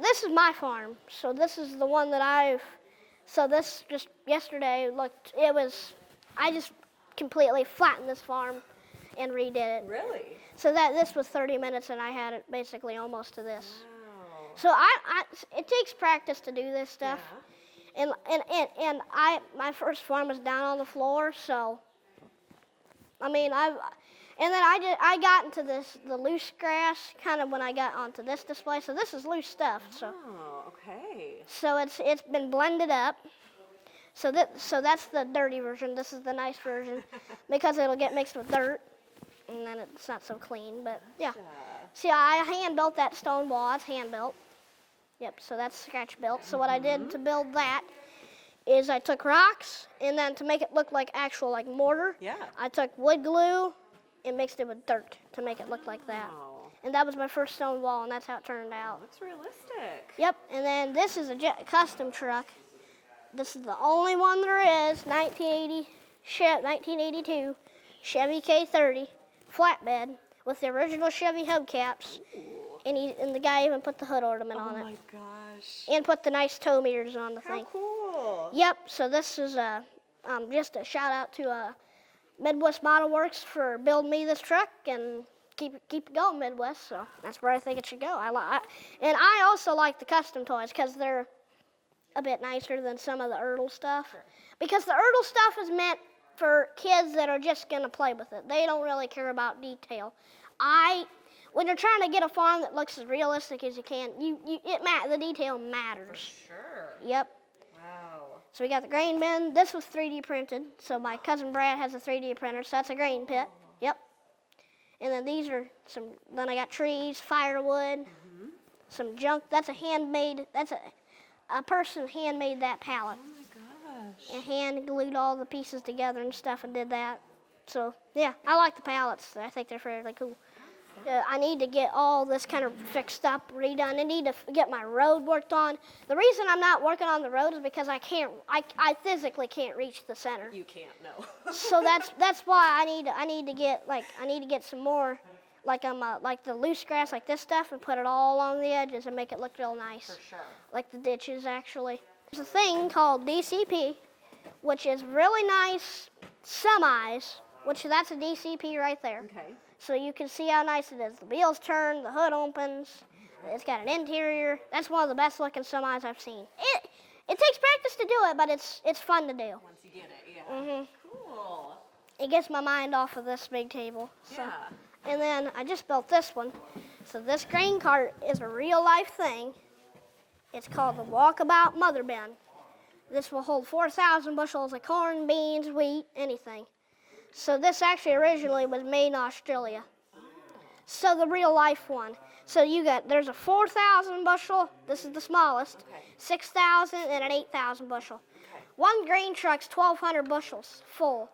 this is my farm. So this is the one that so this just yesterday I just completely flattened this farm and redid it. Really? So this was 30 minutes and I had it basically almost to this. Wow. So it takes practice to do this stuff. Yeah. And my first farm was down on the floor, so I mean I got into the loose grass kind of when I got onto this display. So this is loose stuff. So Oh, okay. so it's been blended up. So that's the dirty version. This is the nice version because it'll get mixed with dirt, and then it's not so clean. But yeah. See, I hand built that stone wall. It's hand built. Yep. So that's scratch built. So what I did to build that is I took rocks, and then to make it look like actual like mortar, I took wood glue and mixed it with dirt to make it look like that. Wow. And that was my first stone wall, and that's how it turned out. Looks realistic. Yep. And then this is a custom truck. This is the only one there is, 1982 Chevy K30 flatbed with the original Chevy hubcaps, and the guy even put the hood ornament on it. Oh my gosh. And put the nice tow mirrors on the thing. How cool. Yep. So this is just a shout out to Midwest Model Works for building me this truck and keep it going, Midwest. So that's where I think it should go. And I also like the custom toys because they're a bit nicer than some of the Ertl stuff. Sure. Because the Ertl stuff is meant for kids that are just going to play with it. They don't really care about detail. When you're trying to get a farm that looks as realistic as you can, the detail matters. For sure. Yep. Wow. So we got the grain bin. This was 3D printed. So my cousin Brad has a 3D printer, so that's a grain pit. Yep. And then these are then I got trees, firewood, some junk. That's a handmade, a person handmade that pallet. Oh my gosh. And hand glued all the pieces together and stuff and did that. So yeah, I like the pallets. I think they're fairly cool. I need to get all this kind of fixed up, redone. I need to get my road worked on. The reason I'm not working on the road is because I physically can't reach the center. You can't, no. So that's why I need to get some more like the loose grass like this stuff and put it all along the edges and make it look real nice. For sure. Like the ditches actually. There's a thing called DCP, which is really nice semis, which that's a DCP right there. Okay. So you can see how nice it is. The wheels turn, the hood opens, it's got an interior. That's one of the best looking semis I've seen. It takes practice to do it, but it's fun to do. Once you get it, yeah. Cool. It gets my mind off of this big table. So. Yeah. And then I just built this one. So this grain cart is a real life thing. It's called the Walkabout Mother Bin. This will hold 4,000 bushels of corn, beans, wheat, anything. So this actually originally was made in Australia. So the real life one. So there's a 4,000 bushel, this is the smallest, 6,000 and an 8,000 bushel. One grain truck's 1,200 bushels full.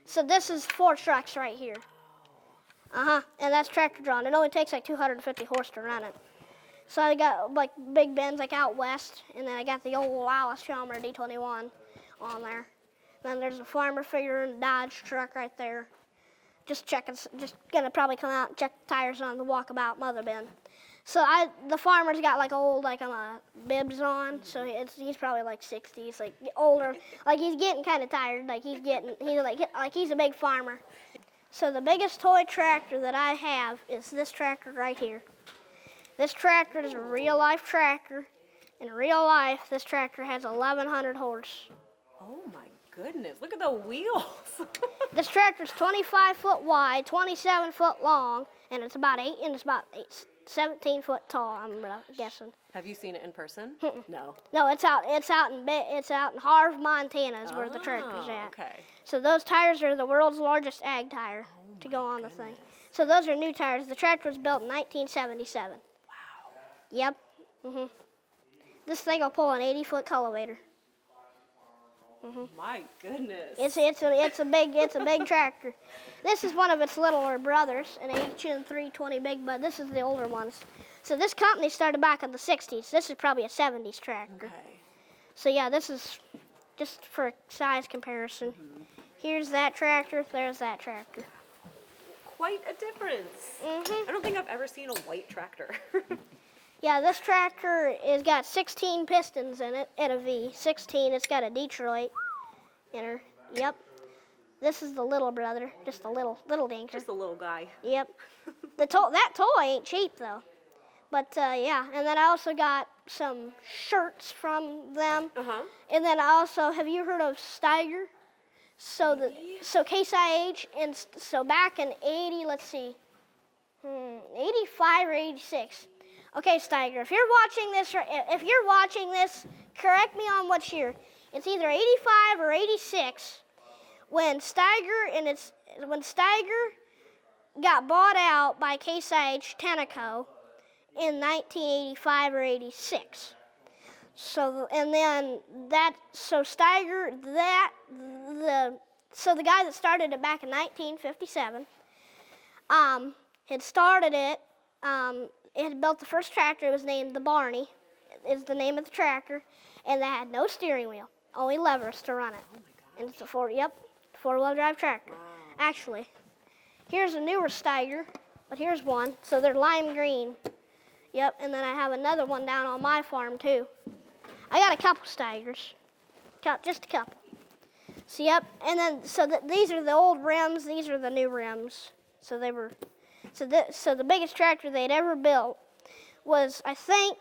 So this is 4 trucks right here. And that's tractor drawn. It only takes like 250 horse to run it. So I got like big bins like out west, and then I got the old Wallace Chalmers D21 on there. Then there's a farmer figure and Dodge truck right there. Just gonna probably come out and check the tires on the Walkabout Mother Bin. So the farmer's got like old bibs on, so he's probably like 60. He's like older, like he's getting kind of tired, like he's a big farmer. So the biggest toy tractor that I have is this tractor right here. This tractor is a real life tractor. In real life, this tractor has 1,100 horse. Oh my goodness, look at the wheels. This tractor's 25 foot wide, 27 foot long, and it's about 17 foot tall, I'm guessing. Have you seen it in person? No. No, it's out in Harv, Montana is where the tractor's at. Okay. So those tires are the world's largest ag tire to go on the thing. So those are new tires. The tractor was built in 1977. Wow. Yep. This thing will pull an 80-foot cultivator. My goodness. It's a big tractor. This is one of its littler brothers, an HN 320 Big Bud. This is the older ones. So this company started back in the 60s. This is probably a 70s tractor. Okay. So yeah, this is just for size comparison. Here's that tractor, there's that tractor. Quite a difference. I don't think I've ever seen a white tractor. Yeah, this tractor has got 16 pistons in it at a V. 16. It's got a Detroit in her. Yep. This is the little brother, just a little dinker. Just a little guy. Yep. That toy ain't cheap though. But yeah, and then I also got some shirts from them. And then I also, have you heard of Stiger? So Case IH, and so back in 80, let's see, 85 or 86. Okay, Stiger, if you're watching this, correct me on what year. It's either 85 or 86 when Stiger got bought out by Case IH Tenneco in 1985 or 86. So the guy that started it back in 1957 had started it. It had built the first tractor. It was named the Barney, is the name of the tractor, and that had no steering wheel, only levers to run it. Oh my God. And it's a four-wheel drive tractor. Wow. Actually, here's a newer Stiger, but here's one. So they're lime green. Yep, and then I have another one down on my farm too. I got a couple Stigers, just a couple. So yep, and then these are the old rims. These are the new rims. So the biggest tractor they'd ever built was, I think,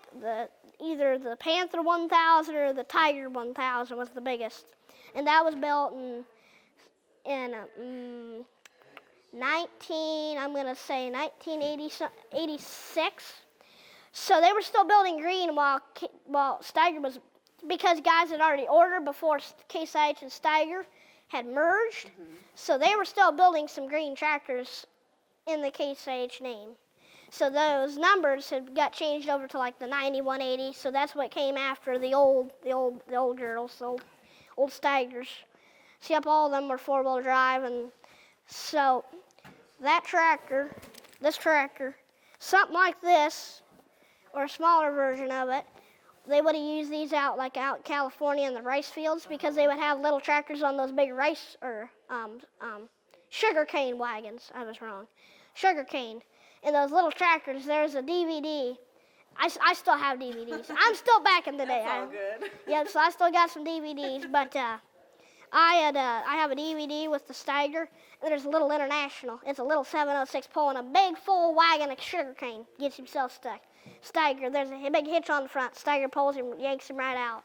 either the Panther 1000 or the Tiger 1000 was the biggest, and that was built in 1986. So they were still building green while Stiger was, because guys had already ordered before Case IH and Stiger had merged. So they were still building some green tractors in the Case IH name. So those numbers had got changed over to like the 9180. So that's what came after the old girls, old Stigers. See, up all of them were four-wheel drive, and so that tractor, this tractor, something like this, or a smaller version of it, they would have used these out in California in the rice fields, because they would have little tractors on those big rice or sugar cane wagons. I was wrong. Sugar cane. In those little tractors, there's a DVD. I still have DVDs. I'm still back in the day. That's all good. Yep, so I still got some DVDs, but I have a DVD with the Stiger, and there's a little International. It's a little 706 pulling a big full wagon of sugar cane, gets himself stuck. Stiger, there's a big hitch on the front. Stiger pulls him, yanks him right out.